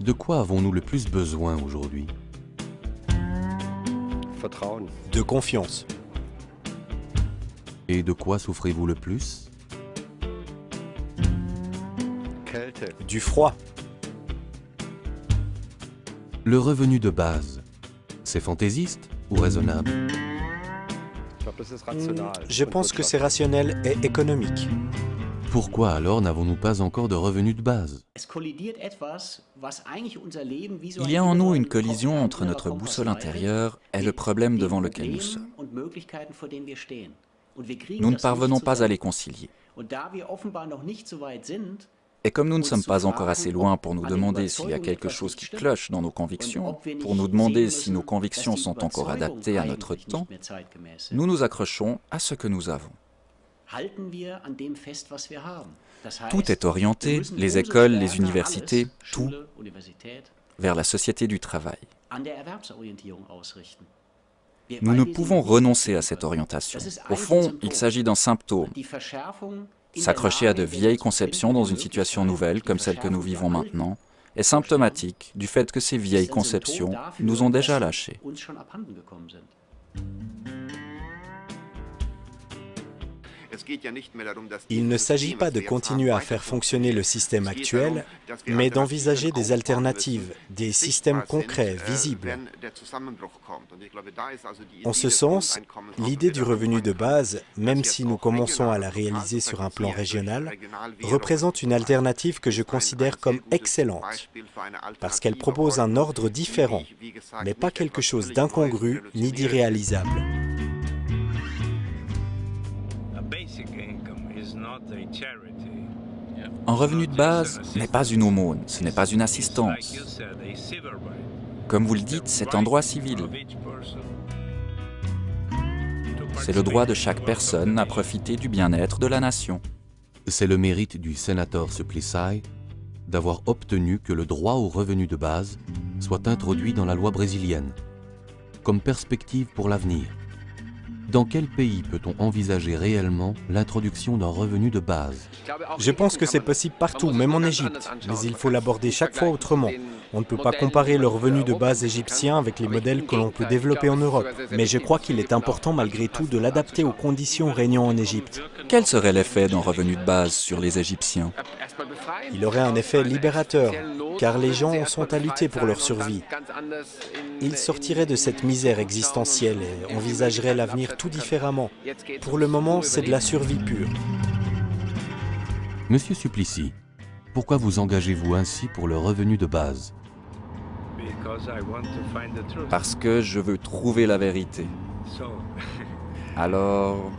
De quoi avons-nous le plus besoin aujourd'hui? Vertrauen. De confiance. Et de quoi souffrez-vous le plus? Kälte. Du froid. Le revenu de base, c'est fantaisiste ou raisonnable? Ich glaube, das ist rational. Je und pense que c'est wirtschaftlich. rationnel et économique. Pourquoi alors n'avons-nous pas encore de revenu de base? Il y a en nous une collision entre notre boussole intérieure et le problème devant lequel nous sommes. Nous ne parvenons pas à les concilier. Et comme nous ne sommes pas encore assez loin pour nous demander s'il y a quelque chose qui cloche dans nos convictions, pour nous demander si nos convictions sont encore adaptées à notre temps, nous nous accrochons à ce que nous avons. Tout est orienté, les écoles, les universités, tout, vers la société du travail. Nous ne pouvons renoncer à cette orientation. Au fond, il s'agit d'un symptôme. S'accrocher à de vieilles conceptions dans une situation nouvelle comme celle que nous vivons maintenant est symptomatique du fait que ces vieilles conceptions nous ont déjà lâchés. Il ne s'agit pas de continuer à faire fonctionner le système actuel, mais d'envisager des alternatives, des systèmes concrets, visibles. En ce sens, l'idée du revenu de base, même si nous commençons à la réaliser sur un plan régional, représente une alternative que je considère comme excellente, parce qu'elle propose un ordre différent, mais pas quelque chose d'incongru ni d'irréalisable. Un revenu de base n'est pas une aumône, ce n'est pas une assistance. Comme vous le dites, c'est un droit civil. C'est le droit de chaque personne à profiter du bien-être de la nation. C'est le mérite du sénateur Suplicy d'avoir obtenu que le droit au revenu de base soit introduit dans la loi brésilienne, comme perspective pour l'avenir. Dans quel pays peut-on envisager réellement l'introduction d'un revenu de base? Je pense que c'est possible partout, même en Égypte, mais il faut l'aborder chaque fois autrement. On ne peut pas comparer le revenu de base égyptien avec les modèles que l'on peut développer en Europe, mais je crois qu'il est important malgré tout de l'adapter aux conditions régnant en Égypte. Quel serait l'effet d'un revenu de base sur les Égyptiens? Il aurait un effet libérateur, car les gens sont à lutter pour leur survie. Ils sortiraient de cette misère existentielle et envisageraient l'avenir tout différemment. Pour le moment, c'est de la survie pure. Monsieur Suplicy, pourquoi vous engagez-vous ainsi pour le revenu de base? Parce que je veux trouver la vérité. Alors,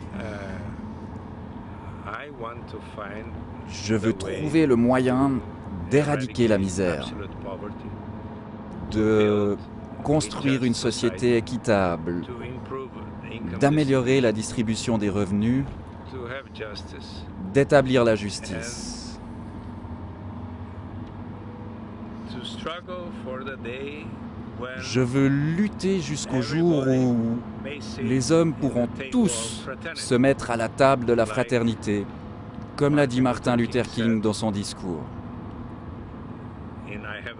je veux trouver le moyen d'éradiquer la misère, de construire une société équitable, d'améliorer la distribution des revenus, d'établir la justice. Je veux lutter jusqu'au jour où les hommes pourront tous se mettre à la table de la fraternité, comme l'a dit Martin Luther King dans son discours. I have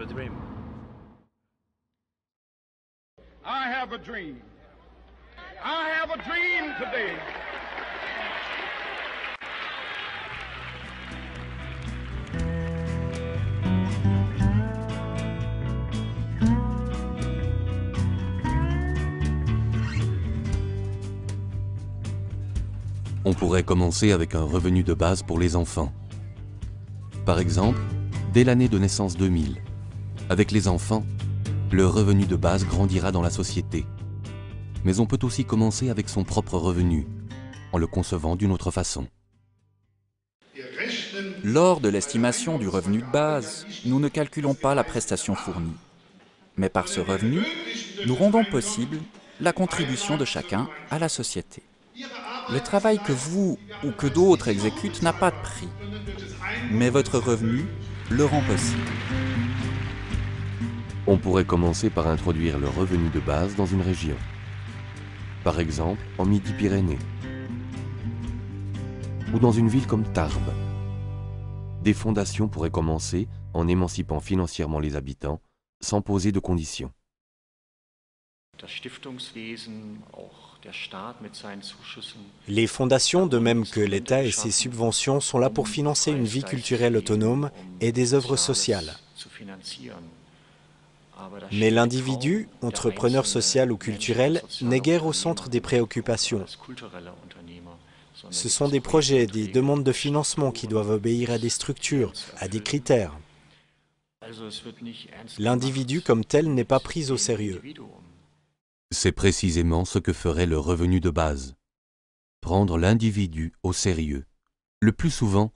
a dream. I have a dream today. On pourrait commencer avec un revenu de base pour les enfants. Par exemple, dès l'année de naissance 2000, avec les enfants, le revenu de base grandira dans la société. Mais on peut aussi commencer avec son propre revenu, en le concevant d'une autre façon. Lors de l'estimation du revenu de base, nous ne calculons pas la prestation fournie. Mais par ce revenu, nous rendons possible la contribution de chacun à la société. Le travail que vous ou que d'autres exécutent n'a pas de prix, mais votre revenu le rend possible. On pourrait commencer par introduire le revenu de base dans une région. Par exemple, en Midi-Pyrénées. Ou dans une ville comme Tarbes. des fondations pourraient commencer en émancipant financièrement les habitants, sans poser de conditions. Les fondations, de même que l'État et ses subventions, sont là pour financer une vie culturelle autonome et des œuvres sociales. Mais l'individu, entrepreneur social ou culturel, n'est guère au centre des préoccupations. Ce sont des projets, des demandes de financement qui doivent obéir à des structures, à des critères. L'individu comme tel n'est pas pris au sérieux. C'est précisément ce que ferait le revenu de base. Prendre l'individu au sérieux. Le plus souvent,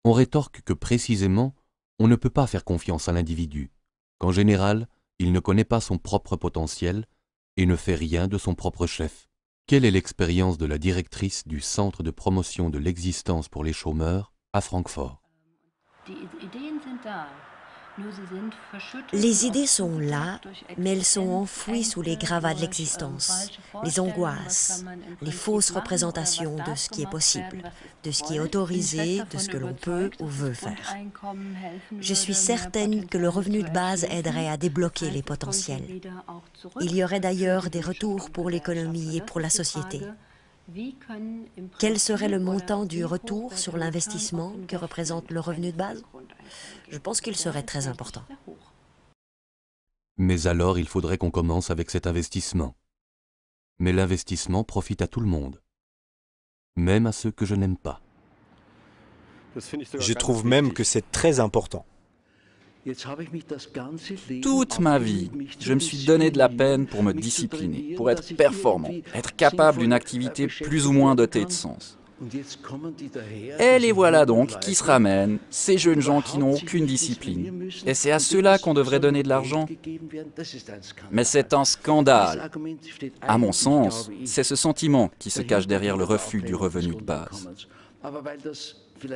on rétorque que précisément, on ne peut pas faire confiance à l'individu, qu'en général, il ne connaît pas son propre potentiel et ne fait rien de son propre chef. Quelle est l'expérience de la directrice du Centre de promotion de l'existence pour les chômeurs à Francfort? Les idées sont là, mais elles sont enfouies sous les gravats de l'existence, les angoisses, les fausses représentations de ce qui est possible, de ce qui est autorisé, de ce que l'on peut ou veut faire. Je suis certaine que le revenu de base aiderait à débloquer les potentiels. Il y aurait d'ailleurs des retours pour l'économie et pour la société. Quel serait le montant du retour sur l'investissement que représente le revenu de base? Je pense qu'il serait très important. Mais alors il faudrait qu'on commence avec cet investissement. Mais l'investissement profite à tout le monde, même à ceux que je n'aime pas. Je trouve même que c'est très important. Toute ma vie, je me suis donné de la peine pour me discipliner, pour être performant, être capable d'une activité plus ou moins dotée de sens. Et les voilà donc qui se ramènent, ces jeunes gens qui n'ont aucune discipline. Et c'est à ceux-là qu'on devrait donner de l'argent. Mais c'est un scandale. À mon sens, c'est ce sentiment qui se cache derrière le refus du revenu de base.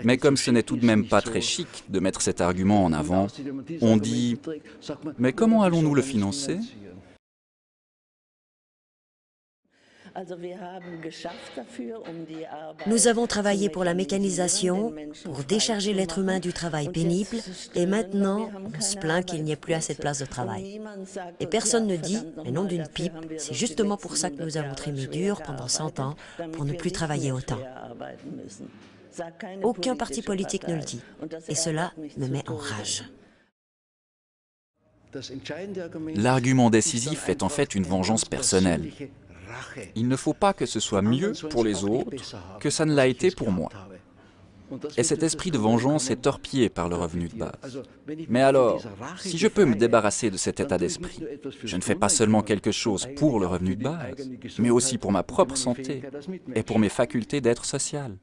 Mais comme ce n'est tout de même pas très chic de mettre cet argument en avant, on dit « Mais comment allons-nous le financer ?» Nous avons travaillé pour la mécanisation, pour décharger l'être humain du travail pénible, et maintenant, on se plaint qu'il n'y ait plus assez de place de travail. Et personne ne dit, mais non d'une pipe, c'est justement pour ça que nous avons trimé dur pendant 100 ans, pour ne plus travailler autant. Aucun parti politique ne le dit, et cela me met en rage. L'argument décisif est en fait une vengeance personnelle. Il ne faut pas que ce soit mieux pour les autres que ça ne l'a été pour moi. Et cet esprit de vengeance est torpillé par le revenu de base. Mais alors, si je peux me débarrasser de cet état d'esprit, je ne fais pas seulement quelque chose pour le revenu de base, mais aussi pour ma propre santé et pour mes facultés d'être social.